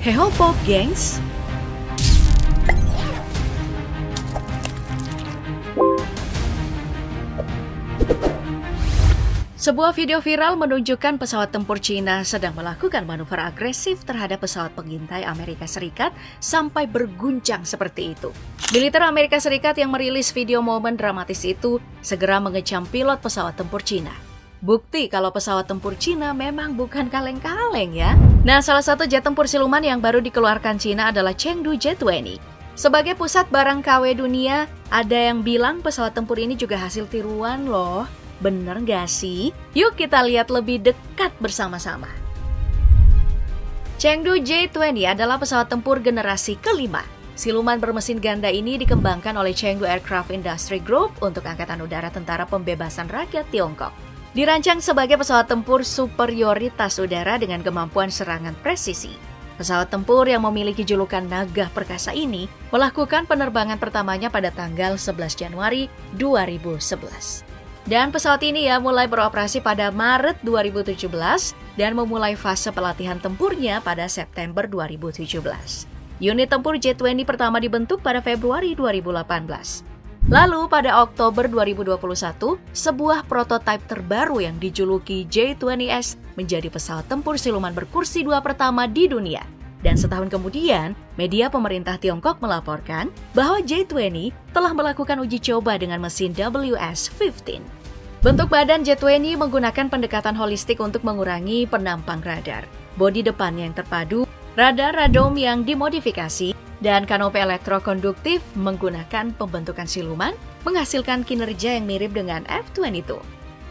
Heho Pop, gengs! Sebuah video viral menunjukkan pesawat tempur Cina sedang melakukan manuver agresif terhadap pesawat pengintai Amerika Serikat sampai berguncang seperti itu. Militer Amerika Serikat yang merilis video momen dramatis itu segera mengecam pilot pesawat tempur Cina. Bukti kalau pesawat tempur Cina memang bukan kaleng-kaleng ya. Nah, salah satu jet tempur siluman yang baru dikeluarkan Cina adalah Chengdu J-20. Sebagai pusat barang KW dunia, ada yang bilang pesawat tempur ini juga hasil tiruan loh. Bener nggak sih? Yuk kita lihat lebih dekat bersama-sama. Chengdu J-20 adalah pesawat tempur generasi kelima. Siluman bermesin ganda ini dikembangkan oleh Chengdu Aircraft Industry Group untuk Angkatan Udara Tentara Pembebasan Rakyat Tiongkok. Dirancang sebagai pesawat tempur superioritas udara dengan kemampuan serangan presisi. Pesawat tempur yang memiliki julukan Naga Perkasa ini melakukan penerbangan pertamanya pada tanggal 11 Januari 2011. Dan pesawat ini mulai beroperasi pada Maret 2017 dan memulai fase pelatihan tempurnya pada September 2017. Unit tempur J-20 pertama dibentuk pada Februari 2018. Lalu pada Oktober 2021, sebuah prototipe terbaru yang dijuluki J-20S menjadi pesawat tempur siluman berkursi dua pertama di dunia. Dan setahun kemudian, media pemerintah Tiongkok melaporkan bahwa J-20 telah melakukan uji coba dengan mesin WS-15. Bentuk badan J-20 menggunakan pendekatan holistik untuk mengurangi penampang radar. Bodi depannya yang terpadu, radar radome yang dimodifikasi, dan kanopi elektrokonduktif menggunakan pembentukan siluman, menghasilkan kinerja yang mirip dengan F-22.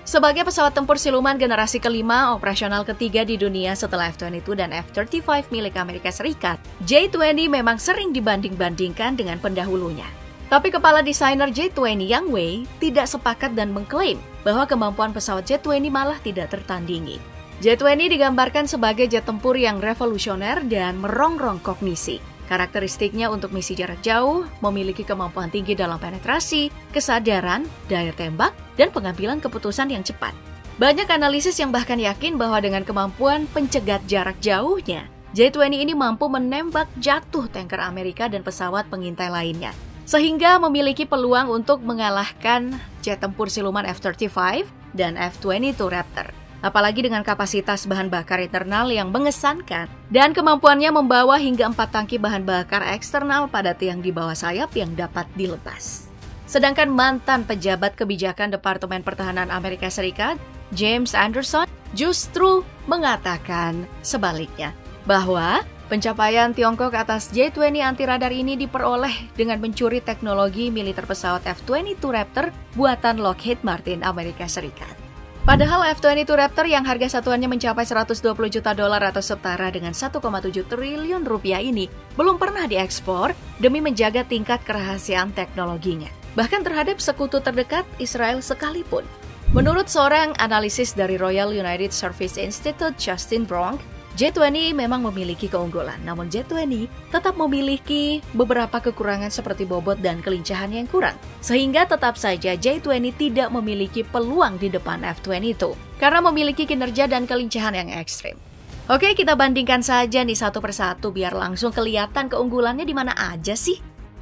Sebagai pesawat tempur siluman generasi kelima, operasional ketiga di dunia setelah F-22 dan F-35 milik Amerika Serikat, J-20 memang sering dibanding-bandingkan dengan pendahulunya. Tapi kepala desainer J-20 Yang Wei tidak sepakat dan mengklaim bahwa kemampuan pesawat J-20 malah tidak tertandingi. J-20 digambarkan sebagai jet tempur yang revolusioner dan merongrong kognisi. Karakteristiknya untuk misi jarak jauh, memiliki kemampuan tinggi dalam penetrasi, kesadaran, daya tembak, dan pengambilan keputusan yang cepat. Banyak analisis yang bahkan yakin bahwa dengan kemampuan pencegat jarak jauhnya, J-20 ini mampu menembak jatuh tanker Amerika dan pesawat pengintai lainnya, sehingga memiliki peluang untuk mengalahkan jet tempur siluman F-35 dan F-22 Raptor. Apalagi dengan kapasitas bahan bakar internal yang mengesankan dan kemampuannya membawa hingga 4 tangki bahan bakar eksternal pada tiang di bawah sayap yang dapat dilepas. Sedangkan mantan pejabat kebijakan Departemen Pertahanan Amerika Serikat, James Anderson, justru mengatakan sebaliknya, bahwa pencapaian Tiongkok atas J-20 anti-radar ini diperoleh dengan mencuri teknologi militer pesawat F-22 Raptor buatan Lockheed Martin Amerika Serikat. Padahal F-22 Raptor yang harga satuannya mencapai $120 juta atau setara dengan 1,7 triliun rupiah ini belum pernah diekspor demi menjaga tingkat kerahasiaan teknologinya, bahkan terhadap sekutu terdekat Israel sekalipun. Menurut seorang analisis dari Royal United Service Institute, Justin Bronk, J-20 memang memiliki keunggulan, namun J-20 tetap memiliki beberapa kekurangan seperti bobot dan kelincahan yang kurang. Sehingga tetap saja J-20 tidak memiliki peluang di depan F-22 karena memiliki kinerja dan kelincahan yang ekstrim. Oke, kita bandingkan saja nih satu persatu biar langsung kelihatan keunggulannya di mana aja sih.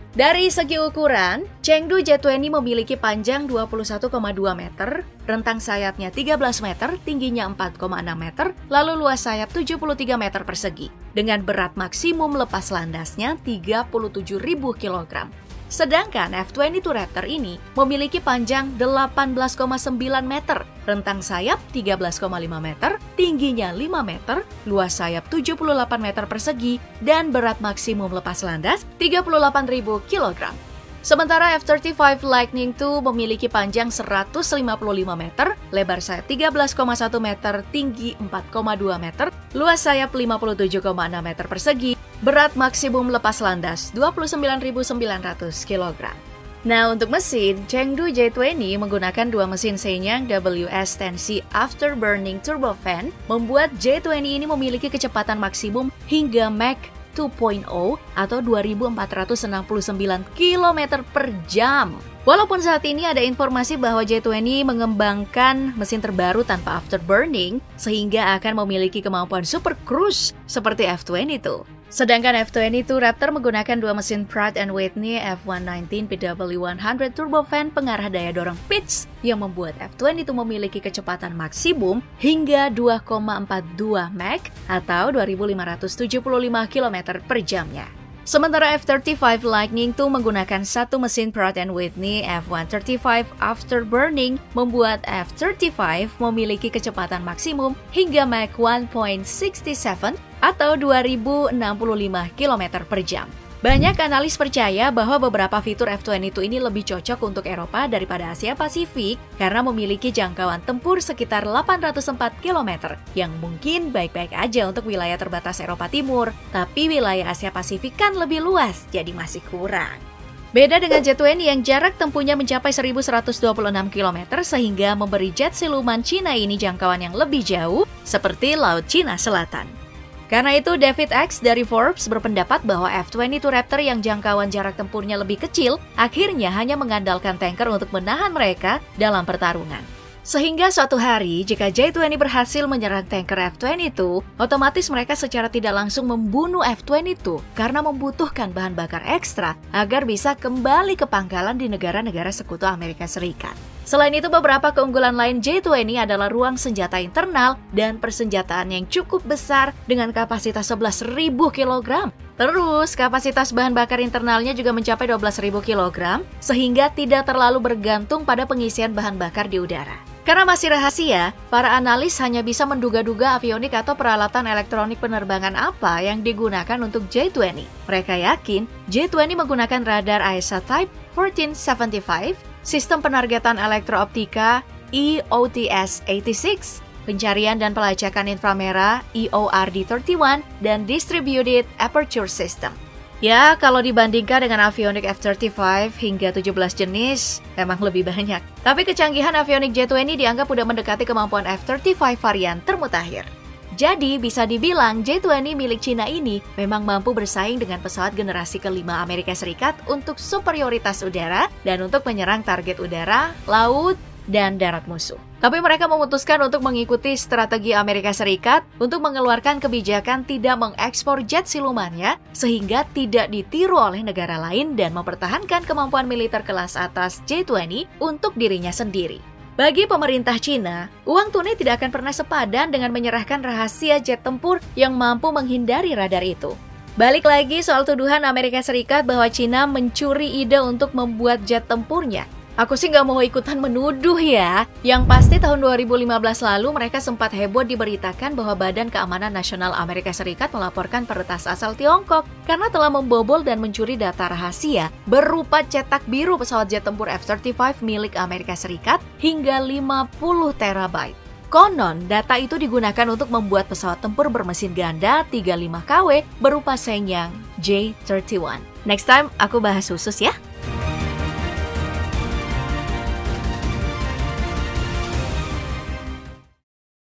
Dari segi ukuran, Chengdu J-20 memiliki panjang 21,2 meter, rentang sayapnya 13 meter, tingginya 4,6 meter, lalu luas sayap 73 meter persegi, dengan berat maksimum lepas landasnya 37.000 kg. Sedangkan F-22 Raptor ini memiliki panjang 18,9 meter, rentang sayap 13,5 meter, tingginya 5 meter, luas sayap 78 meter persegi, dan berat maksimum lepas landas 38.000 kg. Sementara F-35 Lightning II memiliki panjang 155 meter, lebar sayap 13,1 meter, tinggi 4,2 meter, luas sayap 57,6 meter persegi, berat maksimum lepas landas 29.900 kg. Nah, untuk mesin, Chengdu J-20 menggunakan dua mesin Shenyang WS-10C Afterburning Turbofan, membuat J-20 ini memiliki kecepatan maksimum hingga Mach 2.0 atau 2.469 km per jam. Walaupun saat ini ada informasi bahwa J-20 mengembangkan mesin terbaru tanpa afterburning, sehingga akan memiliki kemampuan super cruise seperti F-22. Sedangkan F-22 Raptor menggunakan dua mesin Pratt & Whitney F119 PW100 turbofan pengarah daya dorong pitch yang membuat F-22 memiliki kecepatan maksimum hingga 2,42 Mach atau 2.575 km per jamnya. Sementara F-35 Lightning II menggunakan satu mesin Pratt & Whitney F135 Afterburning membuat F-35 memiliki kecepatan maksimum hingga Mach 1.67 atau 2.065 km per jam. Banyak analis percaya bahwa beberapa fitur F-22 ini lebih cocok untuk Eropa daripada Asia Pasifik karena memiliki jangkauan tempur sekitar 804 km yang mungkin baik-baik aja untuk wilayah terbatas Eropa Timur, tapi wilayah Asia Pasifik kan lebih luas, jadi masih kurang. Beda dengan J-20 yang jarak tempuhnya mencapai 1.126 km sehingga memberi jet siluman Cina ini jangkauan yang lebih jauh seperti Laut Cina Selatan. Karena itu, David X dari Forbes berpendapat bahwa F-22 Raptor yang jangkauan jarak tempurnya lebih kecil akhirnya hanya mengandalkan tanker untuk menahan mereka dalam pertarungan. Sehingga suatu hari, jika J-20 berhasil menyerang tanker F-22, otomatis mereka secara tidak langsung membunuh F-22 karena membutuhkan bahan bakar ekstra agar bisa kembali ke pangkalan di negara-negara sekutu Amerika Serikat. Selain itu, beberapa keunggulan lain J-20 adalah ruang senjata internal dan persenjataan yang cukup besar dengan kapasitas 11.000 kg. Terus, kapasitas bahan bakar internalnya juga mencapai 12.000 kg, sehingga tidak terlalu bergantung pada pengisian bahan bakar di udara. Karena masih rahasia, para analis hanya bisa menduga-duga avionik atau peralatan elektronik penerbangan apa yang digunakan untuk J-20. Mereka yakin J-20 menggunakan radar AESA Type 1475, sistem penargetan elektrooptika EOTS-86, pencarian dan pelacakan inframerah EORD-31, dan Distributed Aperture System. Ya, kalau dibandingkan dengan avionik F-35 hingga 17 jenis, memang lebih banyak. Tapi kecanggihan avionik J-20 dianggap udah mendekati kemampuan F-35 varian termutakhir. Jadi, bisa dibilang J-20 milik Cina ini memang mampu bersaing dengan pesawat generasi kelima Amerika Serikat untuk superioritas udara dan untuk menyerang target udara, laut, dan darat musuh. Tapi mereka memutuskan untuk mengikuti strategi Amerika Serikat untuk mengeluarkan kebijakan tidak mengekspor jet silumannya sehingga tidak ditiru oleh negara lain dan mempertahankan kemampuan militer kelas atas J-20 untuk dirinya sendiri. Bagi pemerintah Cina, uang tunai tidak akan pernah sepadan dengan menyerahkan rahasia jet tempur yang mampu menghindari radar itu. Balik lagi soal tuduhan Amerika Serikat bahwa Cina mencuri ide untuk membuat jet tempurnya. Aku sih nggak mau ikutan menuduh ya. Yang pasti tahun 2015 lalu mereka sempat heboh diberitakan bahwa Badan Keamanan Nasional Amerika Serikat melaporkan peretas asal Tiongkok karena telah membobol dan mencuri data rahasia berupa cetak biru pesawat jet tempur F-35 milik Amerika Serikat hingga 50 terabyte. Konon, data itu digunakan untuk membuat pesawat tempur bermesin ganda 35 kW berupa Shenyang J-31. Next time, aku bahas khusus ya.